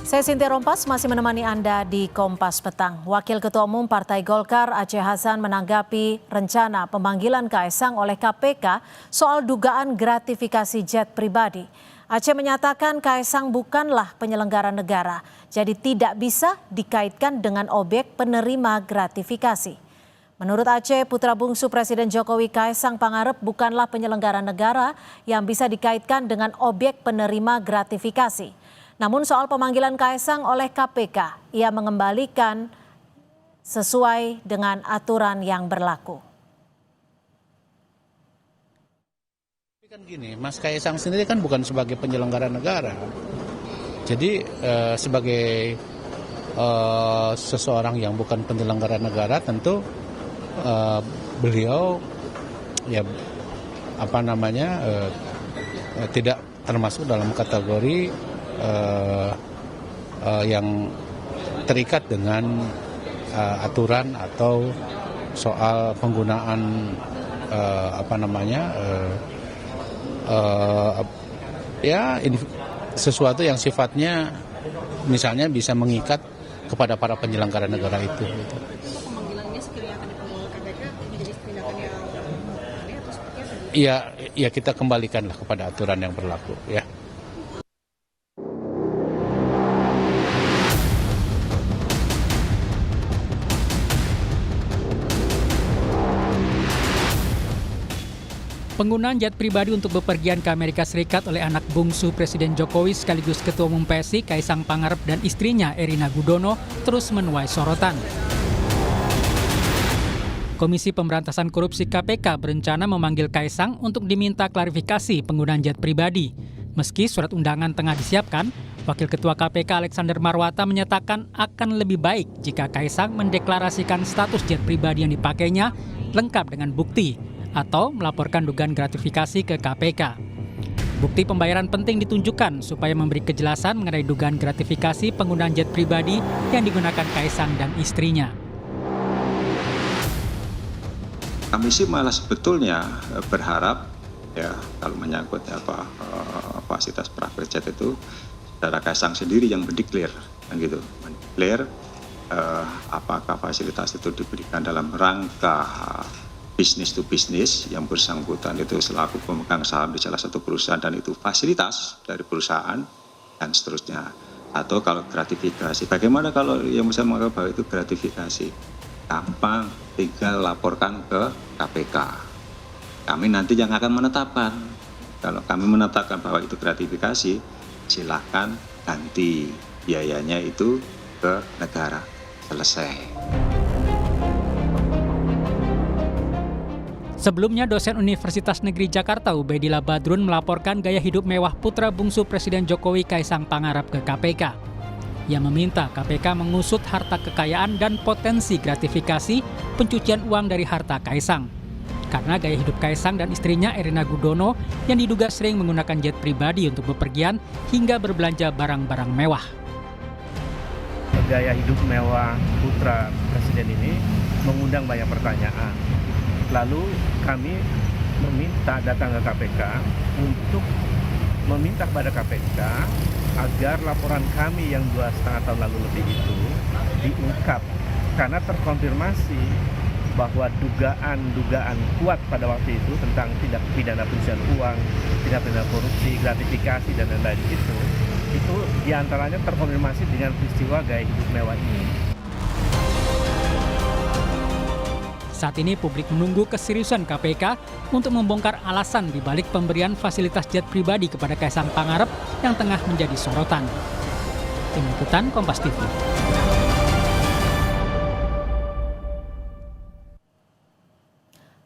Saya Sintia Rompas masih menemani Anda di Kompas Petang. Wakil Ketua Umum Partai Golkar Aceh Hasan menanggapi rencana pemanggilan Kaesang oleh KPK soal dugaan gratifikasi jet pribadi. Aceh menyatakan Kaesang bukanlah penyelenggara negara, jadi tidak bisa dikaitkan dengan objek penerima gratifikasi. Menurut Aceh, putra bungsu Presiden Jokowi Kaesang Pangarep bukanlah penyelenggara negara yang bisa dikaitkan dengan objek penerima gratifikasi. Namun soal pemanggilan Kaesang oleh KPK, ia mengembalikan sesuai dengan aturan yang berlaku. Kan gini, Mas Kaesang sendiri kan bukan sebagai penyelenggara negara. Jadi sebagai seseorang yang bukan penyelenggara negara, tentu beliau ya tidak termasuk dalam kategori yang terikat dengan aturan atau soal penggunaan sesuatu yang sifatnya misalnya bisa mengikat kepada para penyelenggara negara itu. Gitu. Pemanggilannya sekiranya akan dipanggil KPK menjadi tindakan yang aneh atau seperti apa? Ya kita kembalikanlah kepada aturan yang berlaku ya. Penggunaan jet pribadi untuk bepergian ke Amerika Serikat oleh anak bungsu Presiden Jokowi sekaligus Ketua Umum PSI Kaesang Pangarep dan istrinya Erina Gudono terus menuai sorotan. Komisi Pemberantasan Korupsi KPK berencana memanggil Kaesang untuk diminta klarifikasi penggunaan jet pribadi. Meski surat undangan tengah disiapkan, Wakil Ketua KPK Alexander Marwata menyatakan akan lebih baik jika Kaesang mendeklarasikan status jet pribadi yang dipakainya lengkap dengan bukti atau melaporkan dugaan gratifikasi ke KPK. Bukti pembayaran penting ditunjukkan supaya memberi kejelasan mengenai dugaan gratifikasi penggunaan jet pribadi yang digunakan Kaesang dan istrinya. Kami sih malah sebetulnya berharap ya kalau menyangkut fasilitas private jet itu saudara Kaesang sendiri yang mendeklar gitu. Mendeklar apakah fasilitas itu diberikan dalam rangka bisnis to bisnis yang bersangkutan itu selaku pemegang saham di salah satu perusahaan dan itu fasilitas dari perusahaan dan seterusnya. Atau kalau gratifikasi, bagaimana kalau yang bisa menganggap bahwa itu gratifikasi? Gampang, tinggal laporkan ke KPK. Kami nanti yang akan menetapkan. Kalau kami menetapkan bahwa itu gratifikasi, silakan ganti biayanya itu ke negara. Selesai. Sebelumnya, dosen Universitas Negeri Jakarta Ubaidillah Badrun melaporkan gaya hidup mewah putra bungsu Presiden Jokowi Kaesang Pangarep ke KPK. Ia meminta KPK mengusut harta kekayaan dan potensi gratifikasi pencucian uang dari harta Kaesang. Karena gaya hidup Kaesang dan istrinya Erina Gudono yang diduga sering menggunakan jet pribadi untuk bepergian hingga berbelanja barang-barang mewah. Gaya hidup mewah putra Presiden ini mengundang banyak pertanyaan. Lalu kami datang ke KPK untuk meminta kepada KPK agar laporan kami yang 2,5 tahun lalu lebih itu diungkap. Karena terkonfirmasi bahwa dugaan kuat pada waktu itu tentang tindak pidana pencucian uang, tindak pidana korupsi, gratifikasi, dan lain-lain itu diantaranya terkonfirmasi dengan peristiwa gaya hidup mewah ini. Saat ini publik menunggu keseriusan KPK untuk membongkar alasan dibalik pemberian fasilitas jet pribadi kepada Kaesang Pangarep yang tengah menjadi sorotan. Tim Liputan Kompas TV.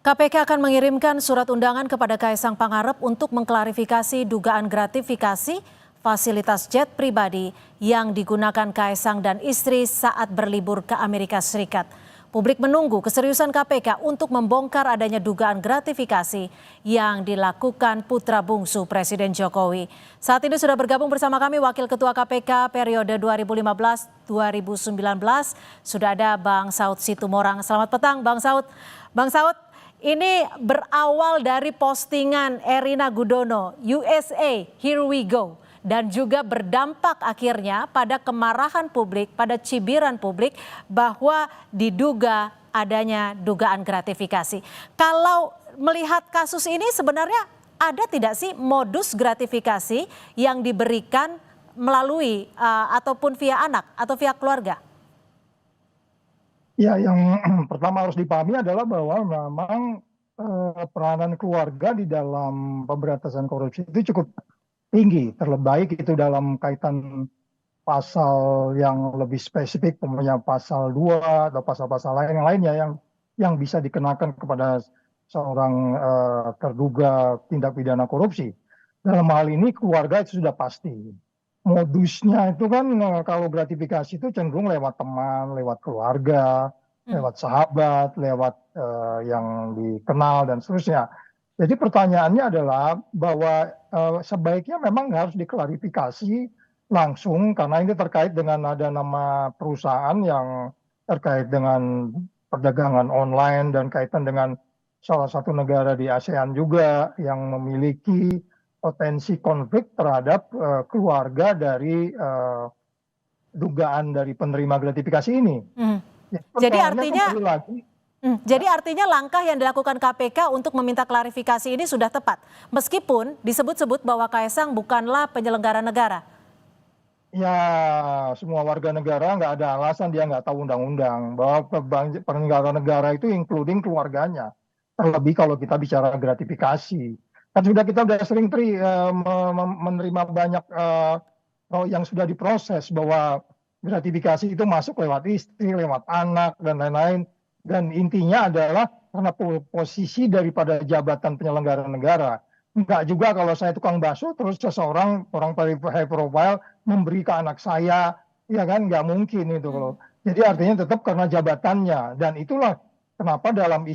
KPK akan mengirimkan surat undangan kepada Kaesang Pangarep untuk mengklarifikasi dugaan gratifikasi fasilitas jet pribadi yang digunakan Kaesang dan istri saat berlibur ke Amerika Serikat. Publik menunggu keseriusan KPK untuk membongkar adanya dugaan gratifikasi yang dilakukan putra bungsu Presiden Jokowi. Saat ini sudah bergabung bersama kami Wakil Ketua KPK periode 2015-2019, sudah ada Bang Saud Situmorang. Selamat petang Bang Saud. Bang Saud, ini berawal dari postingan Erina Gudono, USA, here we go. dan juga berdampak akhirnya pada kemarahan publik, pada cibiran publik bahwa diduga adanya dugaan gratifikasi. Kalau melihat kasus ini sebenarnya ada tidak sih modus gratifikasi yang diberikan melalui ataupun via anak atau via keluarga? Ya, yang pertama harus dipahami adalah bahwa memang peranan keluarga di dalam pemberantasan korupsi itu cukup tinggi, terlebih itu dalam kaitan pasal yang lebih spesifik, punya pasal 2 atau pasal-pasal lain yang lainnya yang bisa dikenakan kepada seorang terduga tindak pidana korupsi. Dalam hal ini keluarga itu sudah pasti. Modusnya itu kan kalau gratifikasi itu cenderung lewat teman, lewat keluarga, lewat sahabat, lewat yang dikenal dan seterusnya. Jadi pertanyaannya adalah bahwa sebaiknya memang harus diklarifikasi langsung karena ini terkait dengan ada nama perusahaan yang terkait dengan perdagangan online dan kaitan dengan salah satu negara di ASEAN juga yang memiliki potensi konflik terhadap keluarga dari dugaan dari penerima gratifikasi ini. Ya, Jadi pertanyaannya artinya, kembali lagi, jadi artinya langkah yang dilakukan KPK untuk meminta klarifikasi ini sudah tepat, meskipun disebut-sebut bahwa Kaesang bukanlah penyelenggara negara. ya semua warga negara nggak ada alasan dia nggak tahu undang-undang bahwa penyelenggara negara itu including keluarganya. Terlebih kalau kita bicara gratifikasi. Kan kita sudah sering menerima banyak yang sudah diproses bahwa gratifikasi itu masuk lewat istri, lewat anak, dan lain-lain. Dan intinya adalah karena posisi daripada jabatan penyelenggara negara. Enggak juga kalau saya tukang bakso, terus seseorang, orang high profile, memberi ke anak saya, ya kan, nggak mungkin itu. Jadi artinya tetap karena jabatannya. Dan itulah kenapa dalam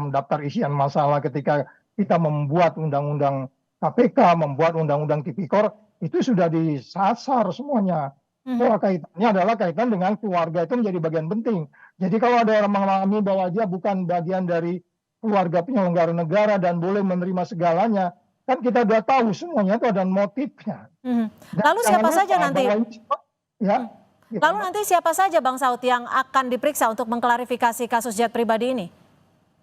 daftar isian masalah ketika kita membuat undang-undang KPK, membuat undang-undang Tipikor, itu sudah disasar semuanya. Bahwa kaitannya adalah kaitan dengan keluarga itu menjadi bagian penting. Jadi kalau ada orang memahami bahwa dia bukan bagian dari keluarga penyelenggara negara dan boleh menerima segalanya, kan kita sudah tahu semuanya itu ada motifnya. Lalu siapa saja nanti? Lalu nanti siapa saja Bang Saud yang akan diperiksa untuk mengklarifikasi kasus jet pribadi ini?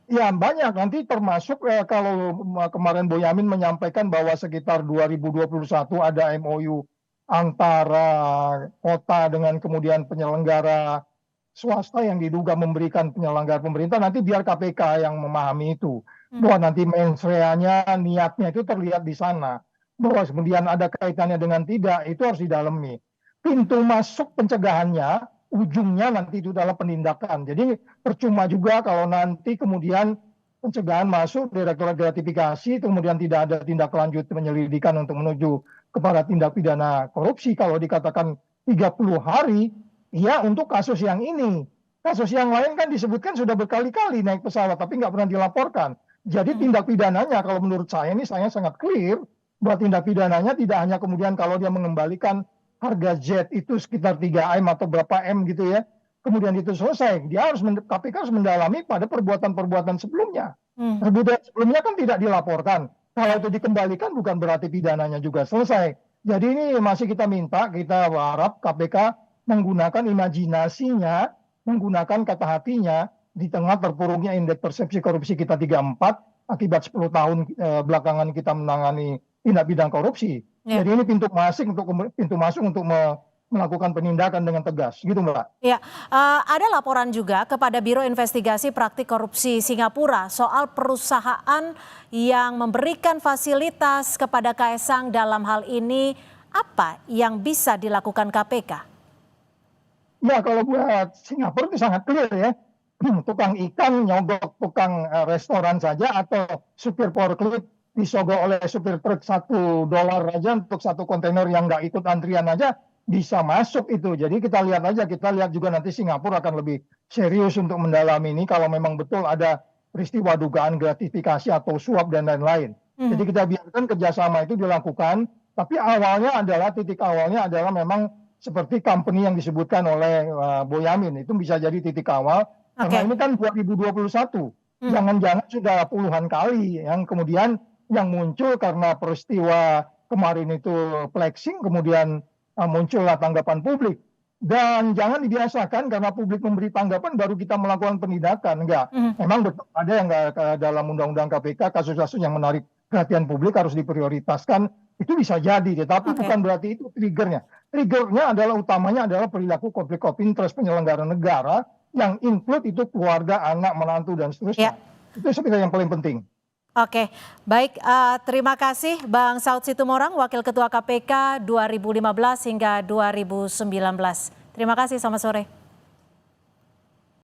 Ya banyak, nanti termasuk kalau kemarin Boyamin menyampaikan bahwa sekitar 2021 ada MOU antara kota dengan kemudian penyelenggara swasta yang diduga memberikan penyelenggara pemerintah, nanti biar KPK yang memahami itu. Bahwa nanti mensreanya, niatnya itu terlihat di sana. Bahwa kemudian ada kaitannya dengan tidak, itu harus didalami. Pintu masuk pencegahannya, ujungnya nanti itu adalah penindakan. Jadi percuma juga kalau nanti kemudian pencegahan masuk direktorat gratifikasi, kemudian tidak ada tindak lanjut penyelidikan untuk menuju kepada tindak pidana korupsi. Kalau dikatakan 30 hari, ya untuk kasus yang ini. Kasus yang lain kan disebutkan sudah berkali-kali naik pesawat, tapi nggak pernah dilaporkan. Jadi tindak pidananya kalau menurut saya ini saya sangat clear, bahwa tindak pidananya tidak hanya kemudian kalau dia mengembalikan harga jet itu sekitar 3M atau berapa M gitu ya, kemudian itu selesai. Dia harus KPK harus mendalami pada perbuatan-perbuatan sebelumnya. Perbuatan sebelumnya kan tidak dilaporkan. Kalau itu dikembalikan bukan berarti pidananya juga selesai. Jadi ini masih kita minta, kita harap KPK menggunakan imajinasinya, menggunakan kata hatinya di tengah terpuruknya indeks persepsi korupsi kita 34 akibat 10 tahun belakangan kita menangani tindak pidana korupsi. Jadi ini pintu masuk untuk melakukan penindakan dengan tegas, gitu Mbak. Ya, ada laporan juga kepada Biro Investigasi Praktik Korupsi Singapura soal perusahaan yang memberikan fasilitas kepada Kaesang dalam hal ini. Apa yang bisa dilakukan KPK? Ya, kalau buat Singapura itu sangat clear ya. Tukang ikan nyogok tukang restoran saja atau supir forklift disogok oleh supir truk $1 aja untuk satu kontainer yang nggak ikut antrian aja bisa masuk itu. Jadi kita lihat aja, kita lihat juga nanti Singapura akan lebih serius untuk mendalami ini kalau memang betul ada peristiwa dugaan gratifikasi atau suap dan lain-lain. Jadi kita biarkan kerjasama itu dilakukan, tapi titik awalnya adalah memang seperti company yang disebutkan oleh Boyamin, itu bisa jadi titik awal. Karena ini kan 2021, jangan-jangan sudah puluhan kali yang kemudian yang muncul karena peristiwa kemarin itu flexing, kemudian muncullah tanggapan publik. Dan jangan dibiasakan karena publik memberi tanggapan baru kita melakukan penindakan. Enggak. Memang betul ada yang dalam undang-undang KPK kasus-kasus yang menarik perhatian publik harus diprioritaskan. Itu bisa jadi, tetapi bukan berarti itu triggernya. Triggernya adalah utamanya adalah perilaku konflik of interest penyelenggara negara yang include itu keluarga, anak, menantu, dan seterusnya. Itu sebenarnya yang paling penting. Oke, baik. Terima kasih Bang Saud Situmorang, Wakil Ketua KPK 2015 hingga 2019. Terima kasih, selamat sore.